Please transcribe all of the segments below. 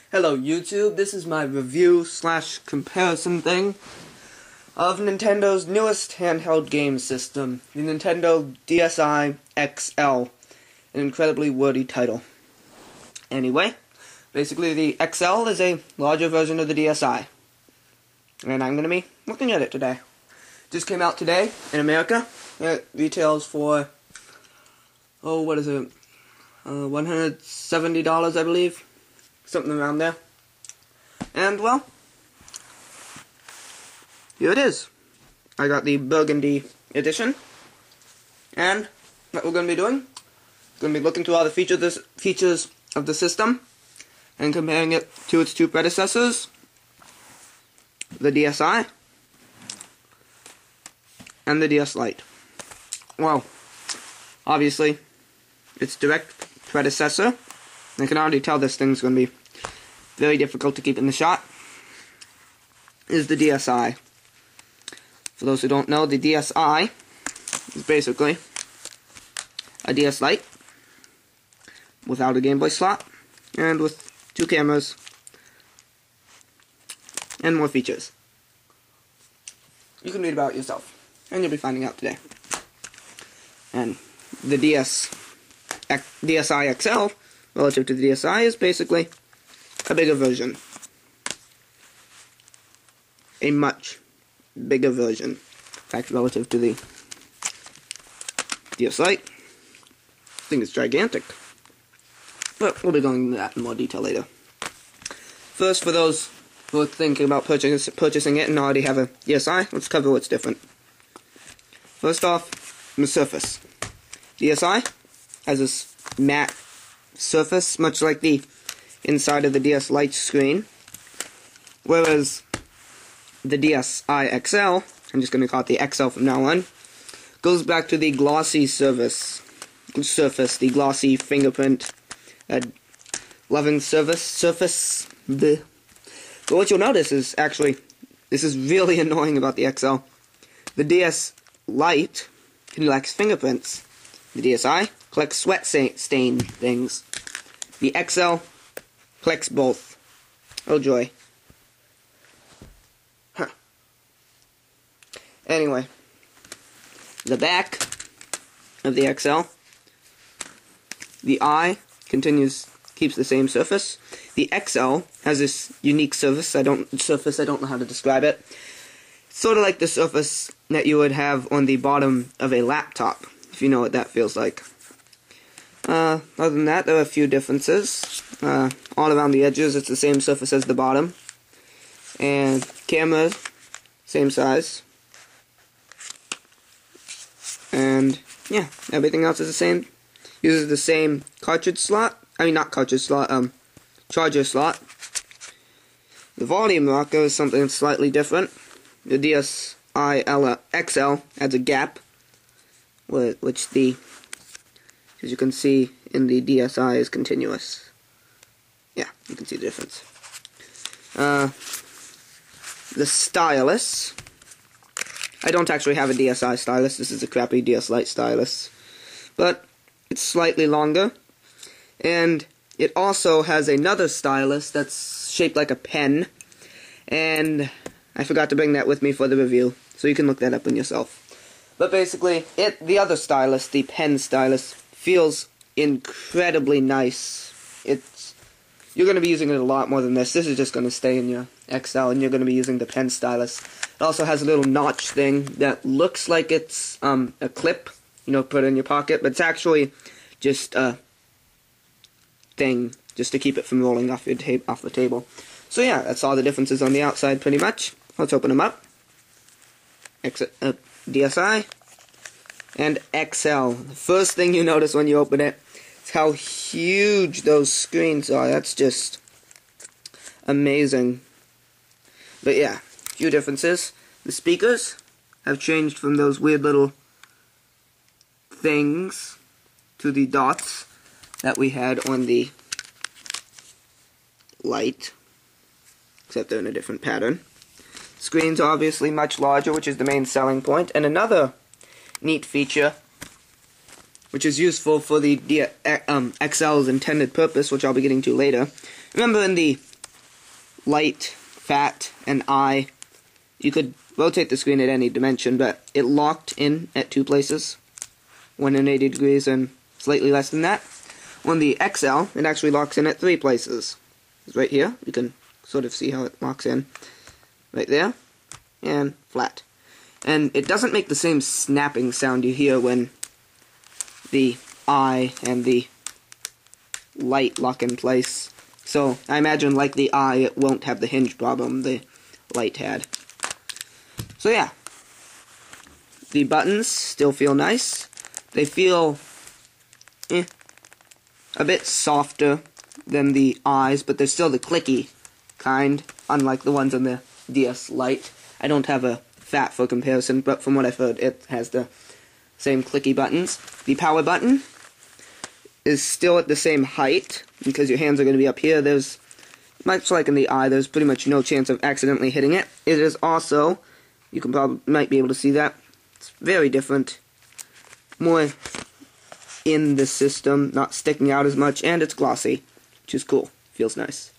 Hello YouTube, this is my review slash comparison thing of Nintendo's newest handheld game system, the Nintendo DSi XL, an incredibly wordy title. Anyway, basically the XL is a larger version of the DSi, and I'm going to be looking at it today. Just came out today in America. It retails for, $170 I believe. Something around there. And, well, here it is. I got the burgundy edition. And what we're going to be doing, going to be looking through all the features of the system and comparing it to its two predecessors, the DSi and the DS Lite. Well, obviously, its direct predecessor. I can already tell this thing's going to be very difficult to keep in the shot, is the DSi. For those who don't know, the DSi is basically a DS Lite without a Game Boy slot and with two cameras and more features. You can read about it yourself, and you'll be finding out today. And the DSi XL, relative to the DSi, is basically a bigger version. A much bigger version. In fact, relative to the DS Lite, I think it's gigantic. But we'll be going into that in more detail later. First, for those who are thinking about purchasing it and already have a DSi, let's cover what's different. First off, the surface. DSi has this matte surface, much like the inside of the DS Lite screen, whereas the DSi XL, I'm just going to call it the XL from now on, goes back to the glossy surface, the glossy fingerprint loving surface. Bleh. But what you'll notice is, actually, this is really annoying about the XL. The DS Lite collects fingerprints. The DSi collects sweat stain things. The XL collects both. Oh joy. Huh. Anyway, the back of the XL, the eye keeps the same surface. The XL has this unique surface. I don't know how to describe it. It's sort of like the surface that you would have on the bottom of a laptop, if you know what that feels like. Other than that, there are a few differences. All around the edges, it's the same surface as the bottom. And camera, same size. And, yeah, everything else is the same. Uses the same cartridge slot. I mean, not cartridge slot, charger slot. The volume rocker is something that's slightly different. The DSi XL adds a gap, which as you can see in the DSi, is continuous. Yeah, you can see the difference. The Stylus. I don't actually have a DSi stylus. This is a crappy DS Lite stylus. But it's slightly longer. And it also has another stylus that's shaped like a pen. And I forgot to bring that with me for the review, so you can look that up on yourself. But basically, the other stylus, the pen stylus, feels incredibly nice. You're going to be using it a lot more than this. This is just going to stay in your XL, and you're going to be using the pen stylus. It also has a little notch thing that looks like it's a clip, put in your pocket, but it's actually just a thing just to keep it from rolling off the table. So yeah, that's all the differences on the outside pretty much. Let's open them up. DSi and XL. The first thing you notice when you open it is how huge those screens are. That's just amazing. But yeah, a few differences. The speakers have changed from those weird little things to the dots that we had on the Lite, except they're in a different pattern. Screens are obviously much larger, which is the main selling point. And another neat feature, which is useful for the XL's intended purpose, which I'll be getting to later. Remember in the light, fat, and eye. You could rotate the screen at any dimension, but it locked in at 2 places, 180 degrees and slightly less than that. On the XL, it actually locks in at 3 places. It's right here. You can sort of see how it locks in. Right there, and flat. And it doesn't make the same snapping sound you hear when the eye and the light lock in place. So I imagine, like the eye, it won't have the hinge problem the light had. So yeah, the buttons still feel nice. They feel a bit softer than the eyes, but they're still the clicky kind, unlike the ones on the DS Lite. I don't have a fat for comparison, but from what I've heard, it has the same clicky buttons. The power button is still at the same height, because your hands are going to be up here. There's, much like in the eye, there's pretty much no chance of accidentally hitting it. It is also, you might be able to see that, it's very different. More in the system, not sticking out as much, and it's glossy, which is cool. Feels nice.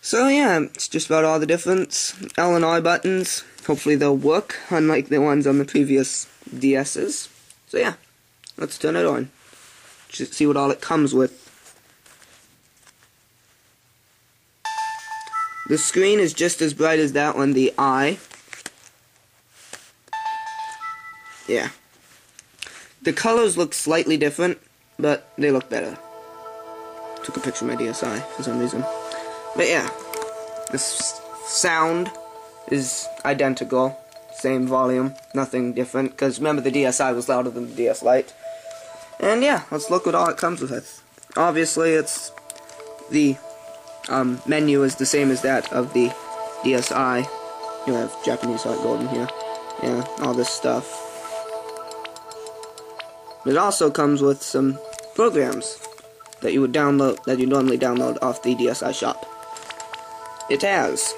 So yeah, it's just about all the difference. L and R buttons, hopefully they'll work, unlike the ones on the previous DS's. So yeah, let's turn it on. Just see what all it comes with. The screen is just as bright as that on the eye. Yeah. The colors look slightly different, but they look better. Took a picture of my DSi for some reason. But yeah, this sound is identical, same volume, nothing different, because remember the DSi was louder than the DS Lite. And yeah, let's look at all it comes with. Obviously, it's the menu is the same as that of the DSi. You have Japanese heart gold in here, yeah, all this stuff. It also comes with some programs that you would download, that you normally download off the DSi shop. It has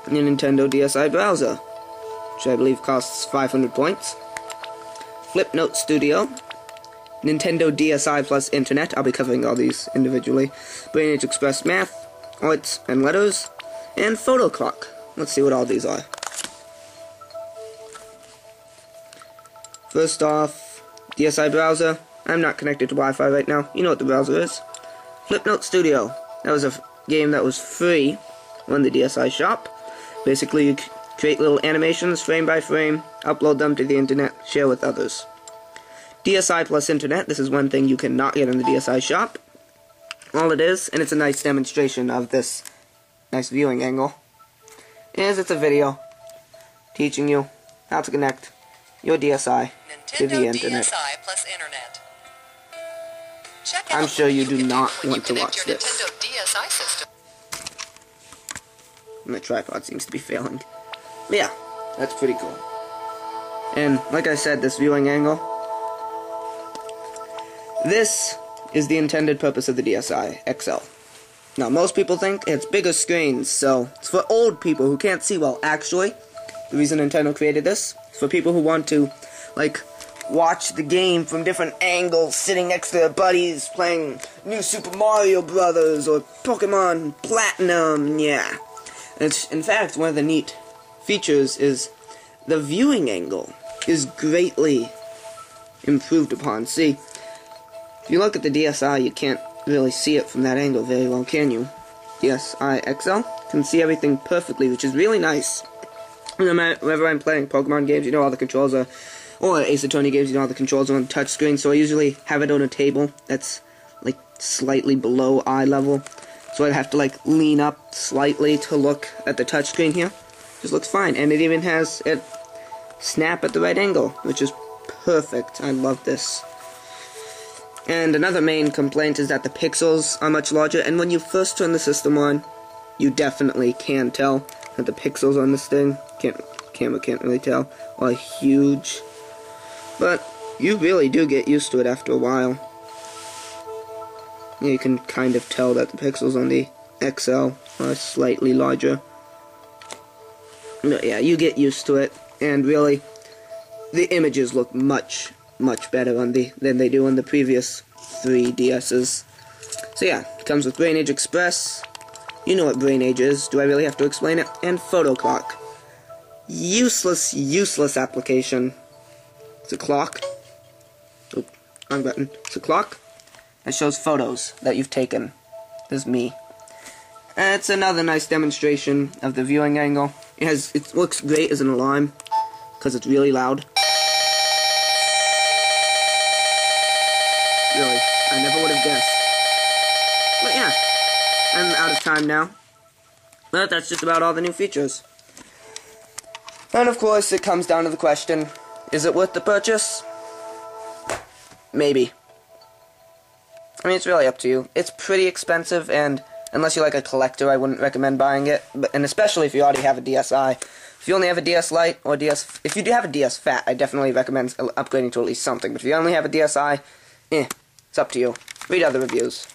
the Nintendo DSi Browser, which I believe costs 500 points. Flipnote Studio, Nintendo DSi plus Internet, I'll be covering all these individually. Brainage Express Math, Arts and Letters, and Photo Clock. Let's see what all these are. First off, DSi Browser. I'm not connected to Wi-Fi right now. You know what the browser is. Flipnote Studio. That was a game that was free on the DSi shop. Basically, you create little animations frame by frame, upload them to the internet, share with others. DSi plus Internet. This is one thing you cannot get in the DSi shop. All it is, and it's a nice demonstration of this nice viewing angle, is it's a video teaching you how to connect your DSi to the internet. DSi plus Internet. I'm sure you do not want to watch this. Nintendo DSi system. My tripod seems to be failing. But yeah, that's pretty cool. And like I said, this viewing angle, this is the intended purpose of the DSi XL. Now, most people think it's bigger screens, so it's for old people who can't see well. Actually, the reason Nintendo created this is for people who want to, like, watch the game from different angles, sitting next to their buddies, playing New Super Mario Brothers or Pokemon Platinum, yeah. And it's, in fact, one of the neat features is the viewing angle is greatly improved upon. See, if you look at the DSi, you can't really see it from that angle very well, can you? DSi XL can see everything perfectly, which is really nice. Whenever I'm playing Pokemon games, you know, all the controls are, or Ace Attorney games, you know, all the controls are on the touchscreen, so I usually have it on a table that's, like, slightly below eye level. So I'd have to, like, lean up slightly to look at the touchscreen here. Just looks fine, and it even has it snap at the right angle, which is perfect. I love this. And another main complaint is that the pixels are much larger, and when you first turn the system on, you definitely can tell that the pixels on this thing, camera can't really tell, are huge. But you really do get used to it after a while. You can kind of tell that the pixels on the XL are slightly larger. But yeah, you get used to it, and really, the images look much better on than they do on the previous 3 DS's. So yeah, it comes with Brainage Express, You know what brain age is. Do I really have to explain it? And photo clock. Useless application. It's a clock. Oh, wrong button. It's a clock that shows photos that you've taken. This is me. And it's another nice demonstration of the viewing angle. It looks great as an alarm because it's really loud. Really, I never would have guessed. But yeah, I'm out of time now. But that's just about all the new features. And of course, it comes down to the question, is it worth the purchase? Maybe. I mean, it's really up to you. It's pretty expensive, and unless you're like a collector, I wouldn't recommend buying it. And especially if you already have a DSi. If you only have a DS Lite or if you do have a DS Fat, I definitely recommend upgrading to at least something. But if you only have a DSi, it's up to you. Read other reviews.